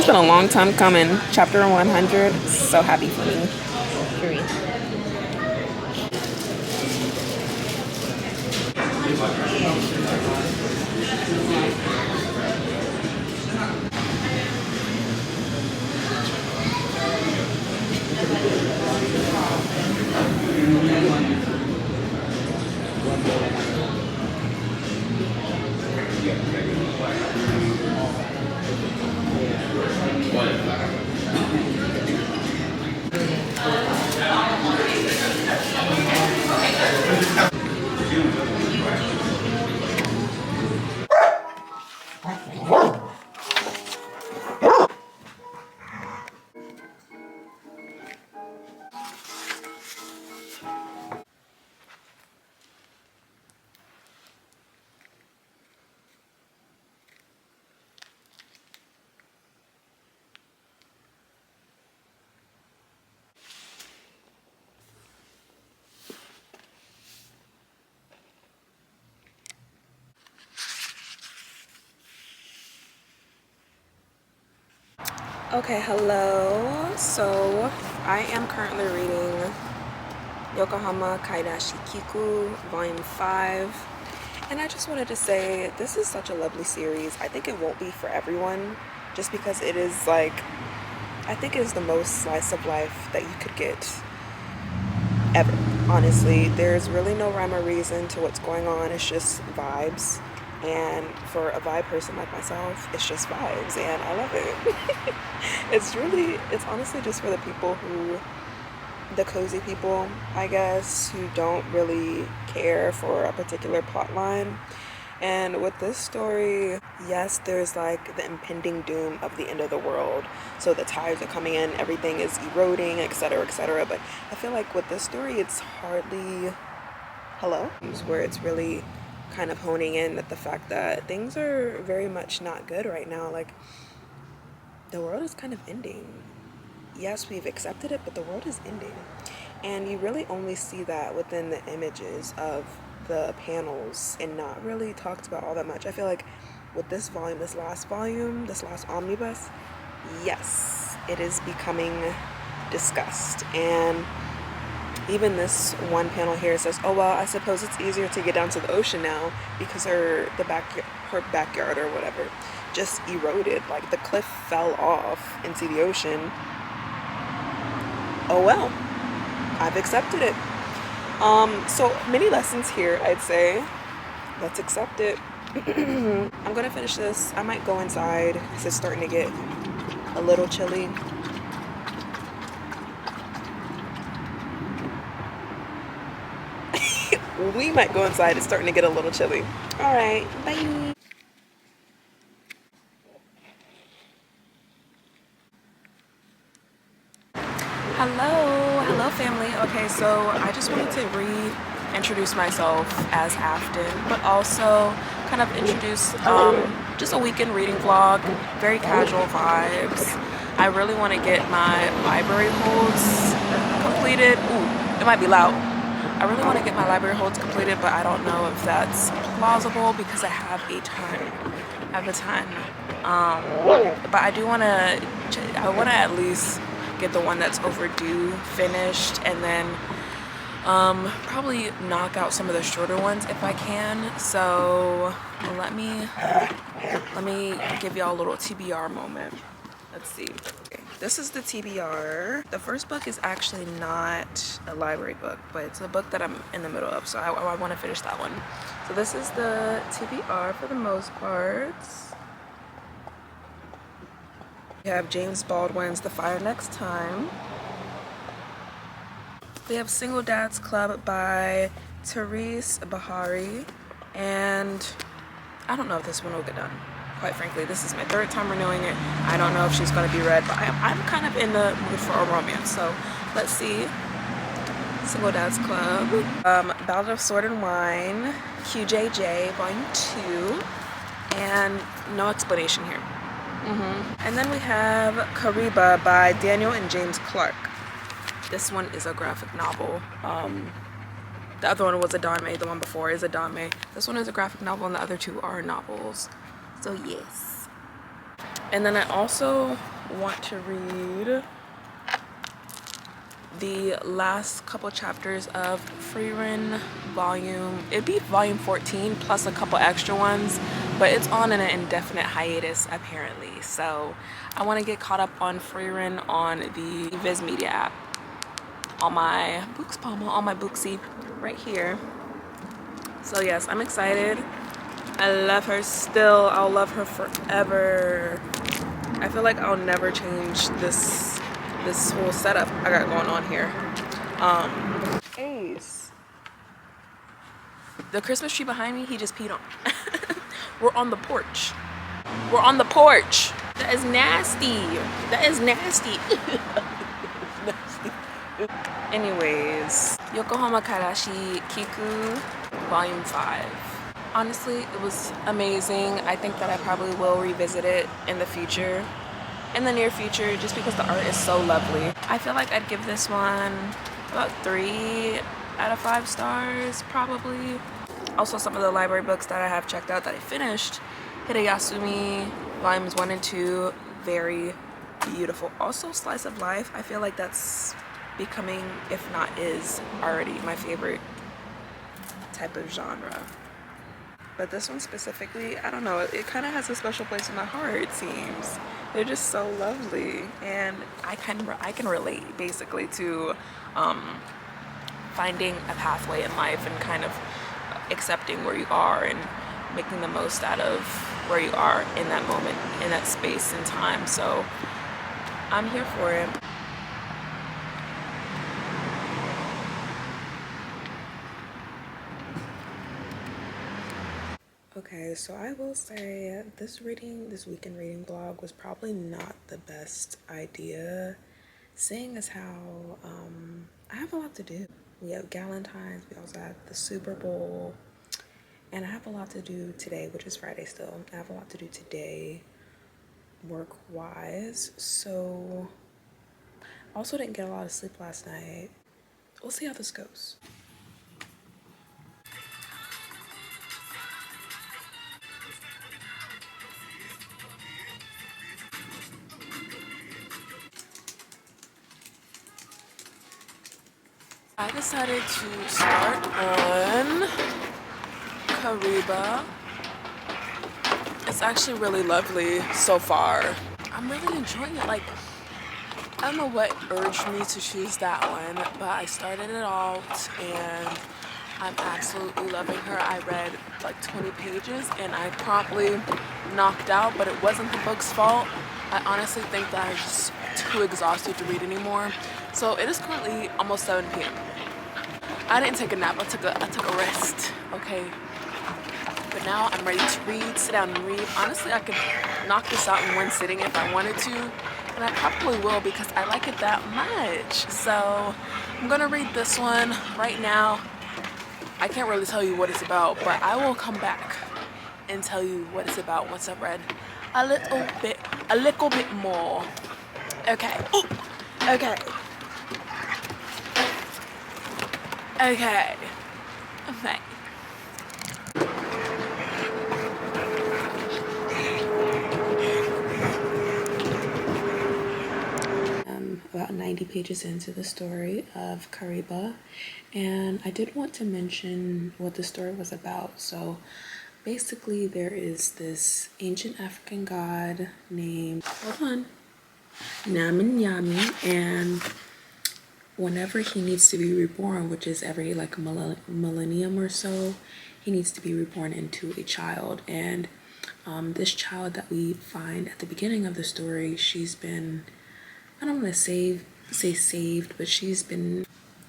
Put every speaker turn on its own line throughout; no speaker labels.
has been a long time coming. Chapter 100. So happy for me. Period. Okay, hello. So I am currently reading Yokohama Kaidashi Kiku Volume 5, and I just wanted to say this is such a lovely series. I think it won't be for everyone just because it is like, I think it is the most slice of life that you could get ever. Honestly, there's really no rhyme or reason to what's going on. It's just vibes. And for a vibe person like myself, it's just vibes, and I love it. It's honestly just for the people who, the cozy people, I guess, who don't really care for a particular plot line. And with this story, yes, there's like the impending doom of the end of the world. So the tides are coming in, everything is eroding, etc., etc. But I feel like with this story, it's hardly, hello? Where it's really kind of honing in at the fact that things are very much not good right now. Like, the world is kind of ending. Yes, we've accepted it, but the world is ending. And you really only see that within the images of the panels and not really talked about all that much. I feel like with this volume, this last omnibus, yes, it is becoming discussed. And even this one panel here says, oh well, I suppose it's easier to get down to the ocean now because her backyard or whatever just eroded. Like, the cliff fell off into the ocean. Oh well, I've accepted it. So many lessons here, I'd say. Let's accept it. I'm gonna finish this. I might go inside because it's starting to get a little chilly. We might go inside. It's starting to get a little chilly. All right, bye. Hello family. Okay, so I just wanted to reintroduce myself as Afton, but also kind of introduce just a weekend reading vlog, very casual vibes. I really want to get my library holds completed. Ooh, it might be loud. I really want to get my library holds completed, but I don't know if that's plausible because I have a ton. But I do want to, at least get the one that's overdue finished, and then probably knock out some of the shorter ones if I can. So let me give y'all a little TBR moment. Let's see. Okay. This is the TBR. The first book is actually not a library book, but it's a book that I'm in the middle of, so I want to finish that one. So this is the TBR for the most part. We have James Baldwin's The Fire Next Time. We have Single Dads Club by Therese Bahari, and I don't know if this one will get done. Quite frankly, this is my third time renewing it. I don't know if she's going to be read, but I'm kind of in the mood for a romance, so let's see. Single Dads Club, Ballad of Sword and Wine, QJJ Volume 2, and no explanation here. And then we have Kariba by Daniel and James Clark. This one is a graphic novel. The other one was a dame, the one before is a dame. This one is a graphic novel, and the other two are novels. So yes. And then I also want to read the last couple chapters of Freerin it'd be volume 14 plus a couple extra ones, but it's on an indefinite hiatus apparently. So I want to get caught up on Freerin on the Viz Media app. On my Booksy right here. So yes, I'm excited. I love her still. I'll love her forever. I feel like I'll never change this whole setup I got going on here. Ace. The Christmas tree behind me, he just peed on. We're on the porch. We're on the porch. That is nasty. That is nasty. Nasty. Anyways, Yokohama Karashi Kiku Volume 5. Honestly, it was amazing. I think that I probably will revisit it in the future, in the near future, just because the art is so lovely. I feel like I'd give this one about 3 out of 5 stars, probably. Also, some of the library books that I have checked out that I finished, Hideyasumi Volumes 1 and 2, very beautiful. Also, Slice of Life, I feel like that's becoming, if not is, already my favorite type of genre. But this one specifically, I don't know, it kind of has a special place in my heart, it seems. They're just so lovely, and I can relate basically to finding a pathway in life and kind of accepting where you are and making the most out of where you are in that moment, in that space and time. So I'm here for it. Okay, so I will say this weekend reading vlog was probably not the best idea, seeing as how I have a lot to do. We have Galentine's, we also have the Super Bowl, and I have a lot to do today, which is Friday still. I have a lot to do today work-wise, so I also didn't get a lot of sleep last night. We'll see how this goes. I decided to start on Kariba. It's actually really lovely so far. I'm really enjoying it. Like, I don't know what urged me to choose that one, but I started it out and I'm absolutely loving her. I read like 20 pages and I promptly knocked out, but it wasn't the book's fault. I honestly think that I was just too exhausted to read anymore. So it is currently almost 7 p.m. I didn't take a nap, I took a rest, okay? But now I'm ready to read, sit down and read. Honestly, I could knock this out in one sitting if I wanted to, and I probably will because I like it that much. So I'm gonna read this one right now. I can't really tell you what it's about, but I will come back and tell you what it's about once I've read a little bit more. Okay. Ooh. Okay. Okay. Okay. About 90 pages into the story of Kariba, and I did want to mention what the story was about. So basically there is this ancient African god named, Namin Yami, and whenever he needs to be reborn, which is every like millennium or so, he needs to be reborn into a child. And this child that we find at the beginning of the story, she's been, I don't want to say saved, but she's been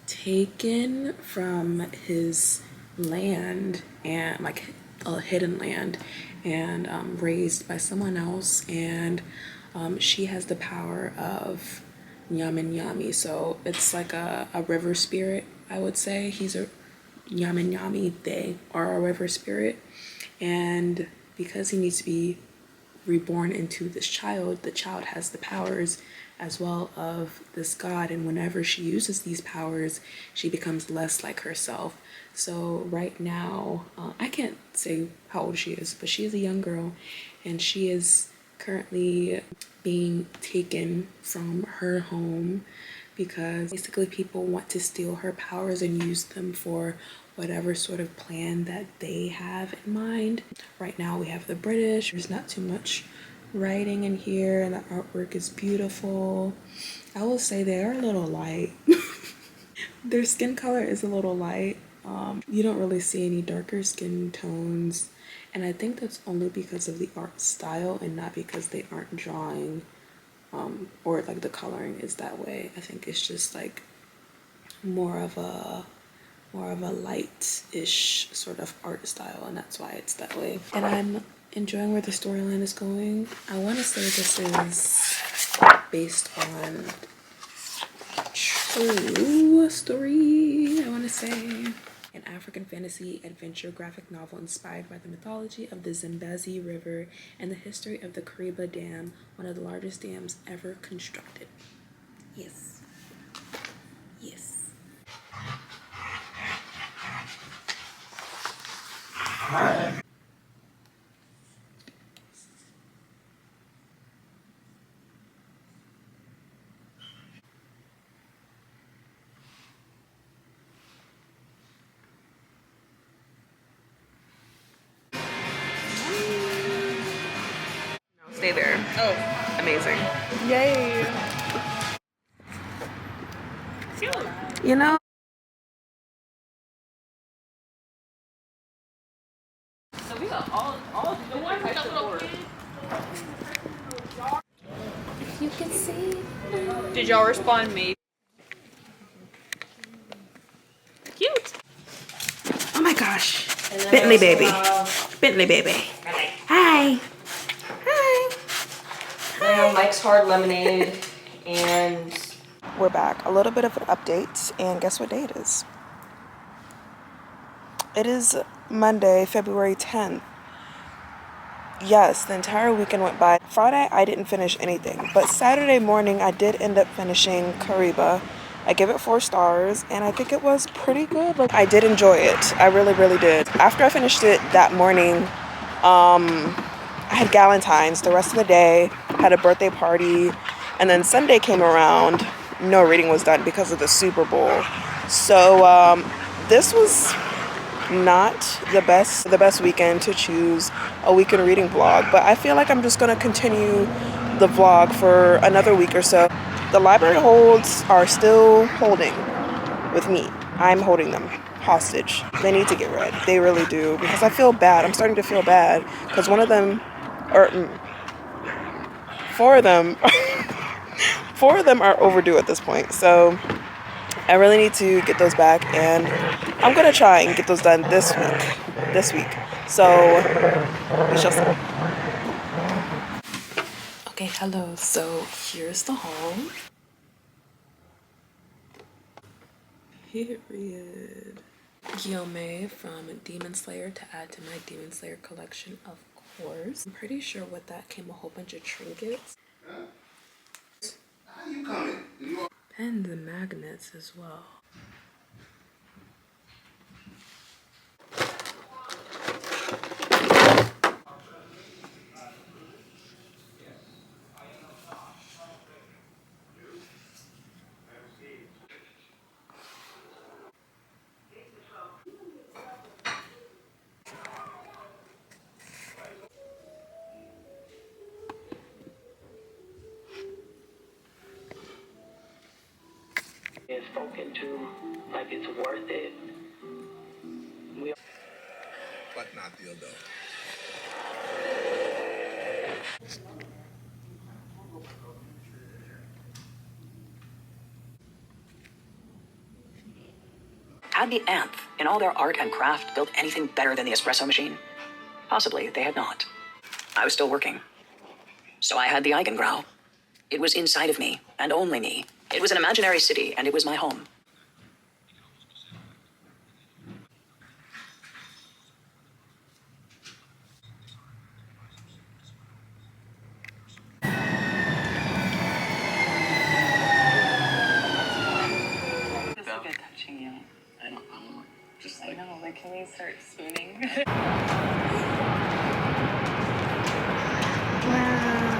taken from his land, and like a hidden land, and raised by someone else, and she has the power of Nyamin Yami. So it's like a river spirit, I would say. He's a Nyamin Yami, they are a river spirit, and because he needs to be reborn into this child, the child has the powers as well of this god, and whenever she uses these powers, she becomes less like herself. So right now, I can't say how old she is, but she is a young girl, and she is currently being taken from her home because basically people want to steal her powers and use them for whatever sort of plan that they have in mind. Right now we have the British. There's not too much writing in here and the artwork is beautiful. I will say they are a little light. Their skin color is a little light. You don't really see any darker skin tones, and I think that's only because of the art style and not because they aren't drawing or like the coloring is that way. I think it's just like more of a light-ish sort of art style, and that's why it's that way. And I'm enjoying where the storyline is going. I want to say this is based on true story, I want to say. An African fantasy adventure graphic novel inspired by the mythology of the Zambezi River and the history of the Kariba Dam, one of the largest dams ever constructed. Yes. Yes. Stay there. Oh. Amazing. Yay. You know? So we got all the ones that little kids. If you can see. Did y'all respond me? Cute. Oh my gosh. Bentley baby. Bentley baby. Hi. Hi.
I have Mike's Hard Lemonade and...
We're back. A little bit of an update, and guess what day it is? It is Monday, February 10th. Yes, the entire weekend went by. Friday, I didn't finish anything, but Saturday morning, I did end up finishing Kariba. I give it 4 stars, and I think it was pretty good. Like, I did enjoy it. I really, really did. After I finished it that morning, I had Galentine's the rest of the day, had a birthday party, and then Sunday came around. No reading was done because of the Super Bowl. So this was not the best weekend to choose a weekend reading vlog, but I feel like I'm just going to continue the vlog for another week or so. The library holds are still holding with me. I'm holding them hostage. They need to get read. They really do, because I feel bad. I'm starting to feel bad because one of them, or 4 of them, 4 of them are overdue at this point. So I really need to get those back, and I'm gonna try and get those done this week. So we shall see. Okay, hello. So here's the haul. Period. Guillaume from Demon Slayer to add to my Demon Slayer collection, of course. I'm pretty sure with that came a whole bunch of trinkets. How you coming? And the magnets as well.
Is spoken to like it's worth it.
But not dildo.
Had the Anth, in all their art and craft, built anything better than the espresso machine? Possibly, they had not. I was still working. So I had the Eigengrau. It was inside of me, and only me. It was an imaginary city, and it was my home. This will get touching you. I don't know. Just like... I know, like, can we start spooning?
Wow.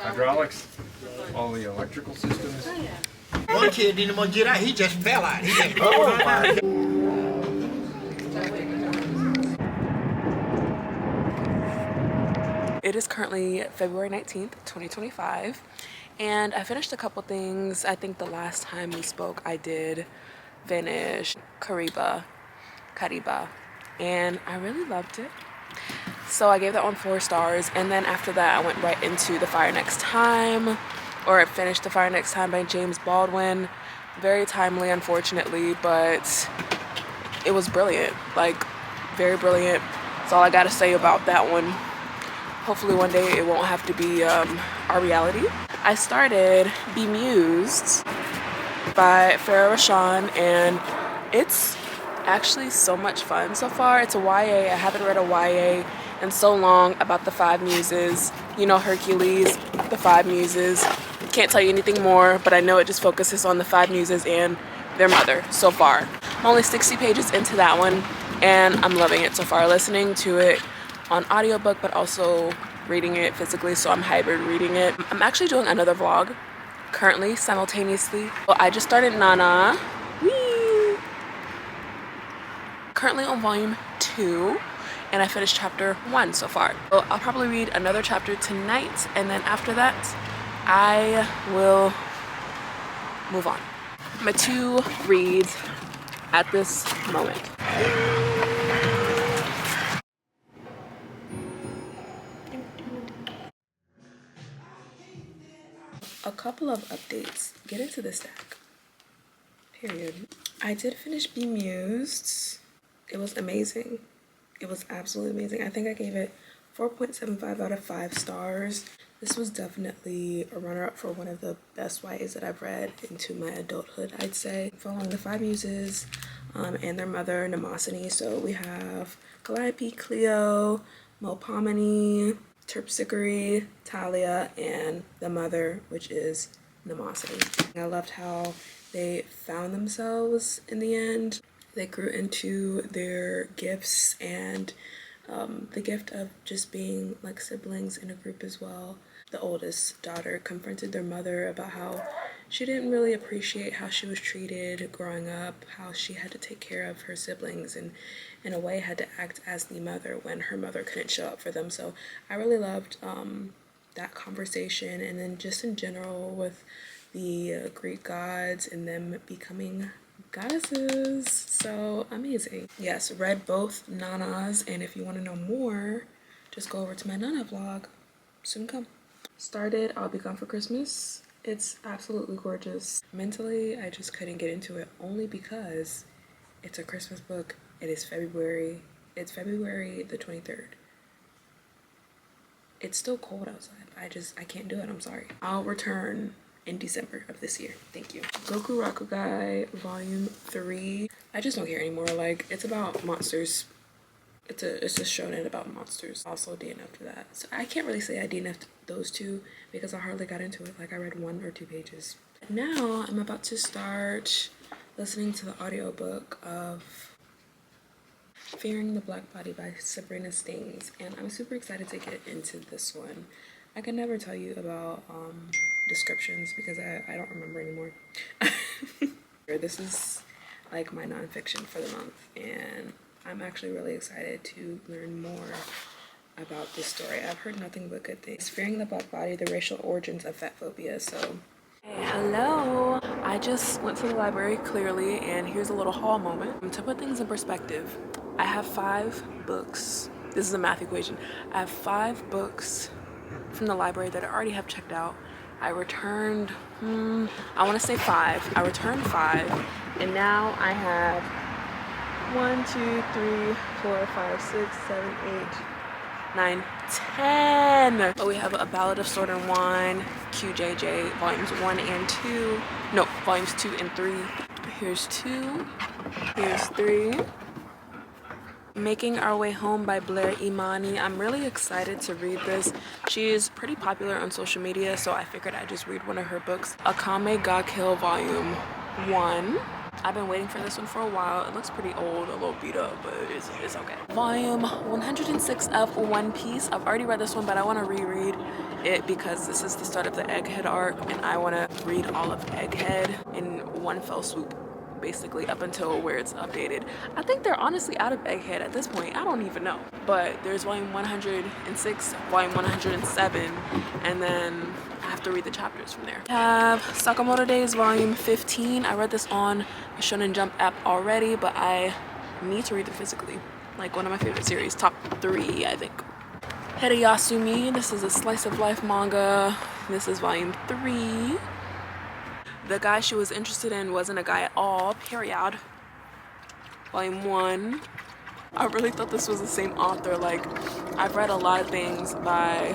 hydraulics, all the electrical systems.
One kid didn't want to get out. He just fell out. He just out.
It is currently February 19th, 2025, and I finished a couple things. I think the last time we spoke, I did finish Kariba, and I really loved it. So I gave that one 4 stars, and then after that, I went right into The Fire Next Time, or I finished The Fire Next Time by James Baldwin. Very timely, unfortunately, but it was brilliant, like very brilliant. That's all I gotta say about that one. Hopefully one day it won't have to be our reality. I started Bemused by Farrah Rashan, and it's actually so much fun so far. It's a YA. I haven't read a YA in so long about the 5 muses. You know, Hercules, the 5 muses. Can't tell you anything more, but I know it just focuses on the 5 muses and their mother so far. I'm only 60 pages into that one, and I'm loving it so far. Listening to it on audiobook, but also reading it physically, so I'm hybrid reading it. I'm actually doing another vlog currently, simultaneously. Well, I just started Nana. Whee! Currently on volume 2, and I finished chapter 1 so far. So I'll probably read another chapter tonight, and then after that, I will move on. My 2 reads at this moment. A couple of updates. Get into the stack. Period. I did finish Bemused. It was amazing. It was absolutely amazing. I think I gave it 4.75 out of 5 stars. This was definitely a runner-up for one of the best YAs that I've read into my adulthood, I'd say. Following the 5 muses and their mother, Mnemosyne. So we have Calliope, Cleo, Melpomene, Terpsichore, Talia, and the mother, which is Mnemosyne. I loved how they found themselves in the end. They grew into their gifts and the gift of just being like siblings in a group as well. The oldest daughter confronted their mother about how she didn't really appreciate how she was treated growing up, how she had to take care of her siblings and in a way had to act as the mother when her mother couldn't show up for them. So I really loved that conversation, and then just in general with the Greek gods and them becoming goddesses. So amazing. Yes, read both Nanas, and if you want to know more, just go over to my Nana vlog. Soon come. Started I'll Be Gone for Christmas. It's absolutely gorgeous. Mentally, I just couldn't get into it only because it's a Christmas book. It is February. It's February the 23rd. It's still cold outside. I can't do it. I'm sorry. I'll return in December of this year. Thank you. Goku Rakugai Volume 3. I just don't care anymore. Like, it's about monsters. It's a shonen about monsters. Also DNF'd to that. So I can't really say I DNF'd those 2 because I hardly got into it. Like, I read 1 or 2 pages. Now I'm about to start listening to the audiobook of Fearing the Black Body by Sabrina Stings, and I'm super excited to get into this one. I can never tell you about descriptions because I don't remember anymore. This is like my nonfiction for the month, and I'm actually really excited to learn more about this story. I've heard nothing but good things. Fearing the Black Body, the Racial Origins of Fat Phobia. So hey, hello. I just went to the library clearly, and here's a little haul moment. To put things in perspective, I have 5 books. This is a math equation. I have 5 books from the library that I already have checked out. I returned, I want to say 5. I returned 5, and now I have 1, 2, 3, 4, 5, 6, 7, 8, 9, 10. Oh, we have A Ballad of Sword and Wine, QJJ, volumes 1 and 2. No, volumes 2 and 3. Here's 2. Here's 3. Making Our Way Home by Blair Imani. I'm really excited to read this. She is pretty popular on social media, so I figured I'd just read one of her books. Akame ga Kill Volume 1. I've been waiting for this one for a while. It looks pretty old, a little beat up, but it's okay. Volume 106 of One Piece. I've already read this one, but I want to reread it because this is the start of the Egghead arc, and I want to read all of Egghead in one fell swoop, basically up until where it's updated. I think they're honestly out of Egghead at this point. I don't even know. But there's volume 106, volume 107, and then I have to read the chapters from there. I have Sakamoto Days volume 15. I read this on the Shonen Jump app already, but I need to read it physically. Like one of my favorite series, top 3, I think. Hirayasumi, this is a slice of life manga. This is volume 3. The guy she was interested in wasn't a guy at all, period. Volume 1. I really thought this was the same author. Like, I've read a lot of things by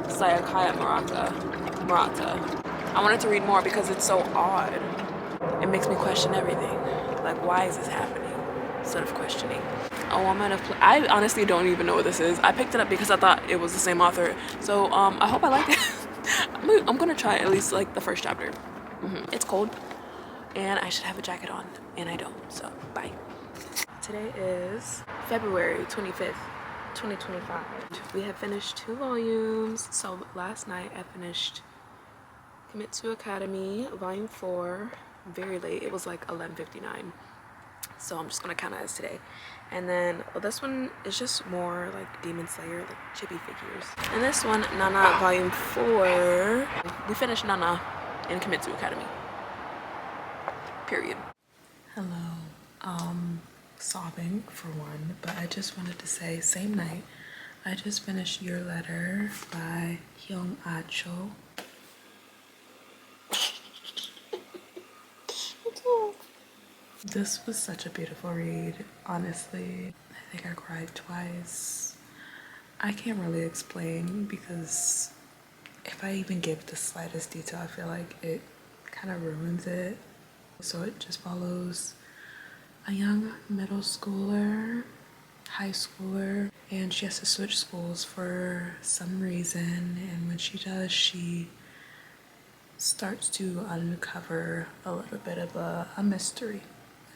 Sayakaya Murata. I wanted to read more because it's so odd. It makes me question everything. Like, why is this happening? Instead of questioning. A Woman of I honestly don't even know what this is. I picked it up because I thought it was the same author. So I hope I like it. I'm gonna try at least like the first chapter. It's cold and I should have a jacket on and I don't, so bye. Today is February 25th, 2025. We have finished 2 volumes. So last night I finished Kimetsu Academy volume 4 very late. It was like 11:59. So I'm just gonna count it as today. And then this one is just more like Demon Slayer, like chibi figures. And this one, Nana volume 4. We finished Nana in Kimetsu Academy. Period. Hello. Sobbing for one, but I just wanted to say, same night, I just finished Your Letter by Hyung Ah Cho. This was such a beautiful read, honestly. I think I cried twice. I can't really explain because if I even give the slightest detail, I feel like it kind of ruins it. So it just follows a young middle schooler, high schooler, and she has to switch schools for some reason. And when she does, she starts to uncover a little bit of a mystery,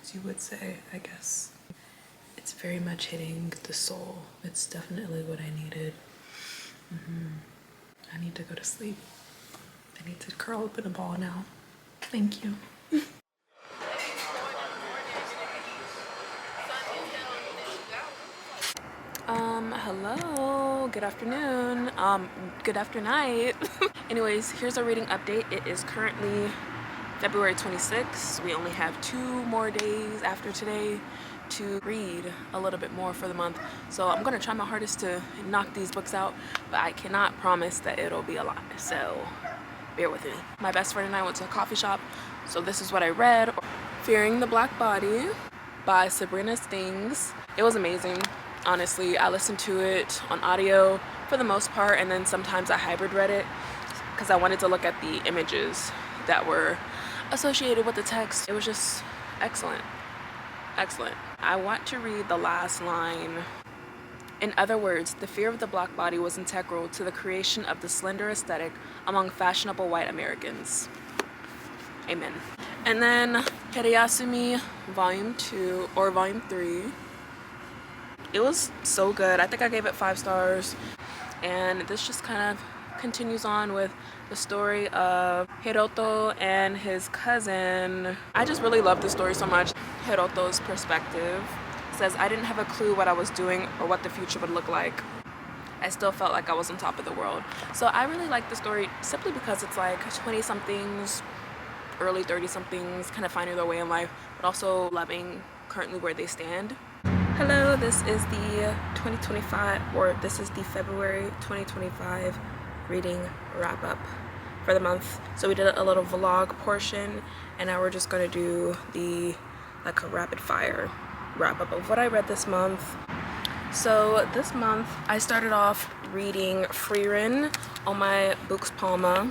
as you would say, I guess. It's very much hitting the soul. It's definitely what I needed. I need to go to sleep. I need to curl up in a ball now. Thank you. Hello, good afternoon, good after night. Anyways, here's a reading update. It is currently February 26th. We only have 2 more days after today to read a little bit more for the month. So I'm gonna try my hardest to knock these books out, but I cannot promise that it'll be a lot. So bear with me. My best friend and I went to a coffee shop. So this is what I read. Fearing the Black Body by Sabrina Stings. It was amazing. Honestly, I listened to it on audio for the most part, and then sometimes I hybrid read it because I wanted to look at the images that were associated with the text. It was just excellent. Excellent. I want to read the last line. In other words, the fear of the black body was integral to the creation of the slender aesthetic among fashionable white Americans. Amen. And then Hirayasumi volume 2 or volume 3. It was so good. I think I gave it 5 stars. And this just kind of continues on with the story of Hiroto and his cousin. I just really love the story so much. Hiroto's perspective says, I didn't have a clue what I was doing or what the future would look like. I still felt like I was on top of the world. So I really like the story simply because it's like 20-somethings, early 30-somethings kind of finding their way in life, but also loving currently where they stand. Hello, this is the 2025, or this is the February 2025 reading wrap up for the month. So we did a little vlog portion, and now we're just going to do the like a rapid fire wrap up of what I read this month. So this month I started off reading Frieren on my Books Palma.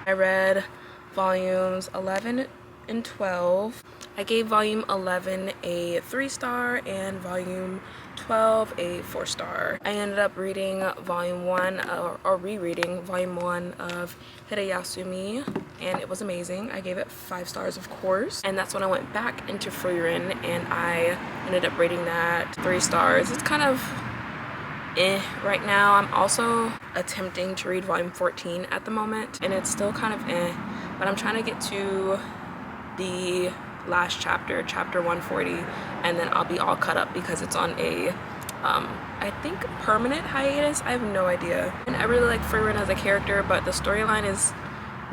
I read volumes 11 and 12. I gave volume 11 a 3-star and volume 12 a 4-star. I ended up reading volume 1 or rereading volume 1 of Hirayasumi, and it was amazing. I gave it 5 stars, of course, and that's when I went back into Frieren and I ended up rating that 3 stars. It's kind of right now. I'm also attempting to read volume 14 at the moment, and it's still kind of but I'm trying to get to the last chapter, chapter 140, and then I'll be all cut up because it's on a I think permanent hiatus. I have no idea. And I really like Frieren as a character, but the storyline is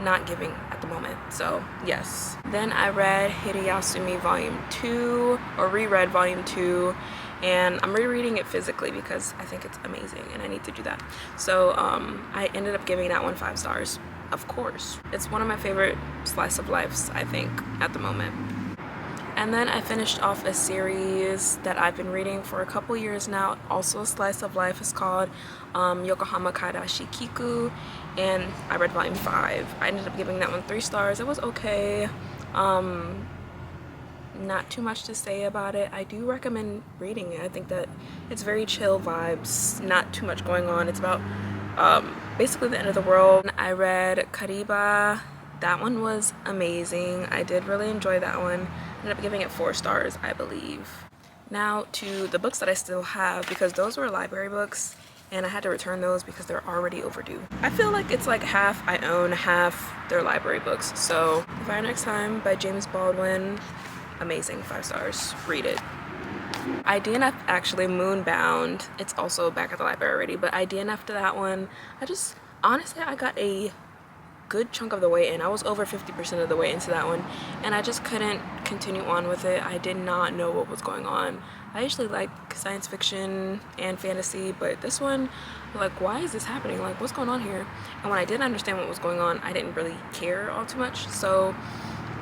not giving at the moment, so yes. Then I read Hirayasumi volume 2, or reread volume 2, and I'm rereading it physically because I think it's amazing and I need to do that. So I ended up giving that one 5 stars, of course. It's one of my favorite slice of lives, I think, at the moment. And then I finished off a series that I've been reading for a couple years now, also a slice of life. It's called Yokohama Kaidashi Kiku, and I read volume 5. I ended up giving that one 3 stars. It was okay. Not too much to say about it. I do recommend reading it. I think that it's very chill vibes, not too much going on. It's about basically the end of the world. I read Kariba. That one was amazing. I did really enjoy that one. Ended up giving it 4 stars, I believe. Now to the books that I still have, because those were library books and I had to return those because they're already overdue. I feel like it's like half I own, half they're library books. So Fire Next Time by James Baldwin, amazing, 5 stars, read it. I DNF'd actually Moonbound. It's also back at the library already, but I DNF'd that one. Honestly, I got a good chunk of the way in. I was over 50% of the way into that one, and I just couldn't continue on with it. I did not know what was going on. I usually like science fiction and fantasy, but this one, like, why is this happening? Like, what's going on here? And when I didn't understand what was going on, I didn't really care all too much, so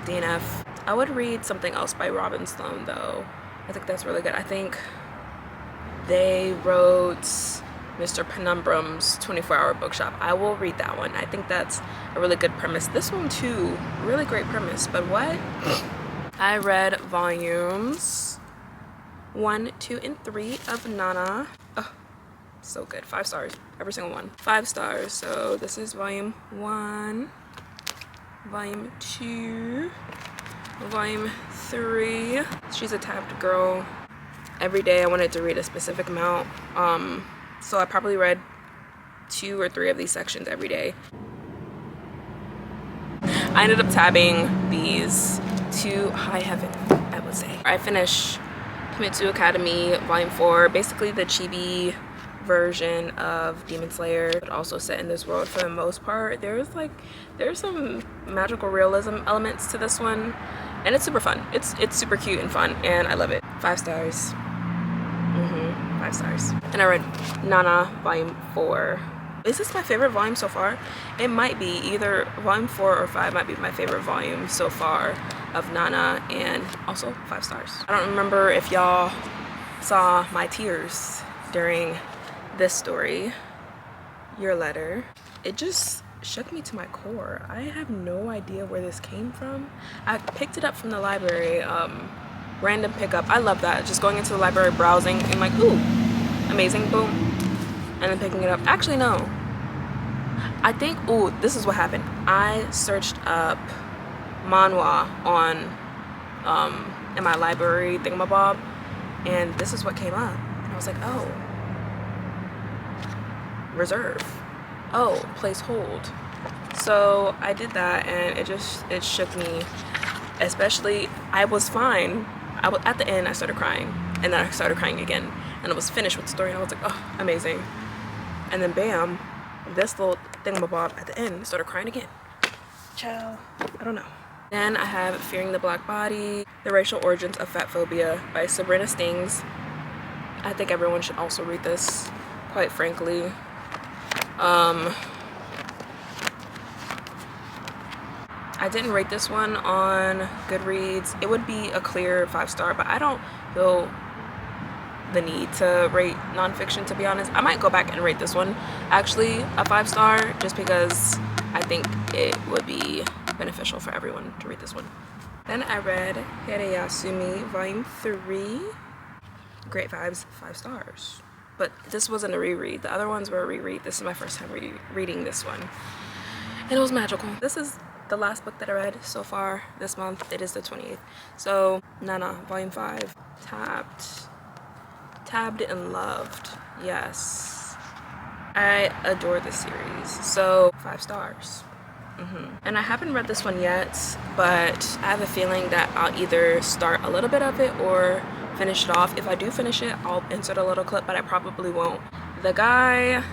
DNF. I would read something else by Robin Sloan, though. I think that's really good. I think they wrote Mr. Penumbrum's 24-Hour Bookshop. I will read that one. I think that's a really good premise. This one too, really great premise, but what? I read volumes 1, 2, and 3 of Nana. Oh, so good. 5 stars, every single one. 5 stars. So this is volume 1, volume 2, volume 3. She's a tabbed girl. Every day I wanted to read a specific amount. So I probably read 2 or 3 of these sections every day. I ended up tabbing these to high heaven, I would say. I finished Kimetsu Academy Volume 4, basically the chibi version of Demon Slayer, but also set in this world for the most part. There's some magical realism elements to this one, and it's super fun. It's super cute and fun, and I love it. 5 stars. 5 stars. And I read Nana Volume 4. Is this my favorite volume so far? It might be. Either Volume 4 or 5 might be my favorite volume so far of Nana, and also 5 stars. I don't remember if y'all saw my tears during this story, Your Letter. It just shook me to my core. I have no idea where this came from. I picked it up from the library, random pickup. I love that. Just going into the library, browsing, and like, ooh, amazing, boom, and then picking it up. Actually, no. I think, ooh, this is what happened. I searched up manhwa on in my library thingamabob, and this is what came up. And I was like, oh, reserve. Oh, place hold. So I did that, and it shook me. Especially, I was fine. At the end, I started crying, and then I started crying again, and I was finished with the story, and I was like, oh, amazing. And then bam, this little thingamabob at the end started crying again. Ciao. I don't know. Then I have Fearing the Black Body, The Racial Origins of Fat Phobia by Sabrina Stings. I think everyone should also read this, quite frankly. I didn't rate this one on Goodreads. It would be a clear 5 star, but I don't feel the need to rate nonfiction, to be honest. I might go back and rate this one actually a 5 star, just because I think it would be beneficial for everyone to read this one. Then I read Hirayasumi Volume 3. Great vibes, 5 stars. But this wasn't a reread. The other ones were a reread. This is my first time reading this one, and it was magical. This is the last book that I read so far this month. It is the 28th. So Nana Volume 5, tabbed and loved. Yes, I adore this series. So 5 stars. And I haven't read this one yet, but I have a feeling that I'll either start a little bit of it or finish it off. If I do finish it, I'll insert a little clip, but I probably won't. The guy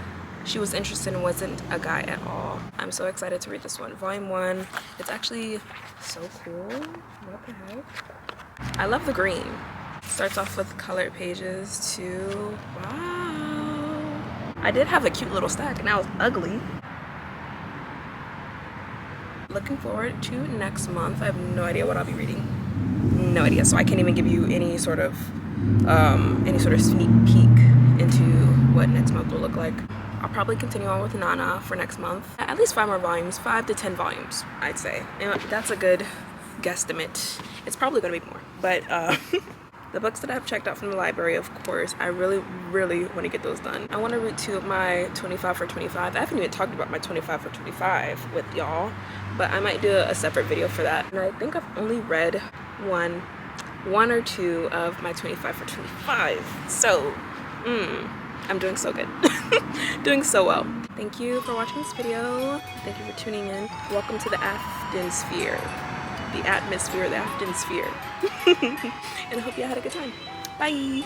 she was interested in wasn't a guy at all. I'm so excited to read this one. Volume 1. It's actually so cool. What the heck? I love the green. Starts off with colored pages too. Wow. I did have a cute little stack and now it's ugly. Looking forward to next month. I have no idea what I'll be reading. No idea. So I can't even give you any sort of sneak peek into what next month will look like. I'll probably continue on with Nana for next month. At least 5 more volumes, 5 to 10 volumes, I'd say. And that's a good guesstimate. It's probably gonna be more, but the books that I've checked out from the library, of course, I really want to get those done. I want to read 2 of my 25 for 25. I haven't even talked about my 25 for 25 with y'all, but I might do a separate video for that. And I think I've only read one or 2 of my 25 for 25. So, I'm doing so good. Doing so well. Thank you for watching this video. Thank you for tuning in. Welcome to the Afton sphere. The atmosphere, the Afton sphere. And I hope you had a good time. Bye.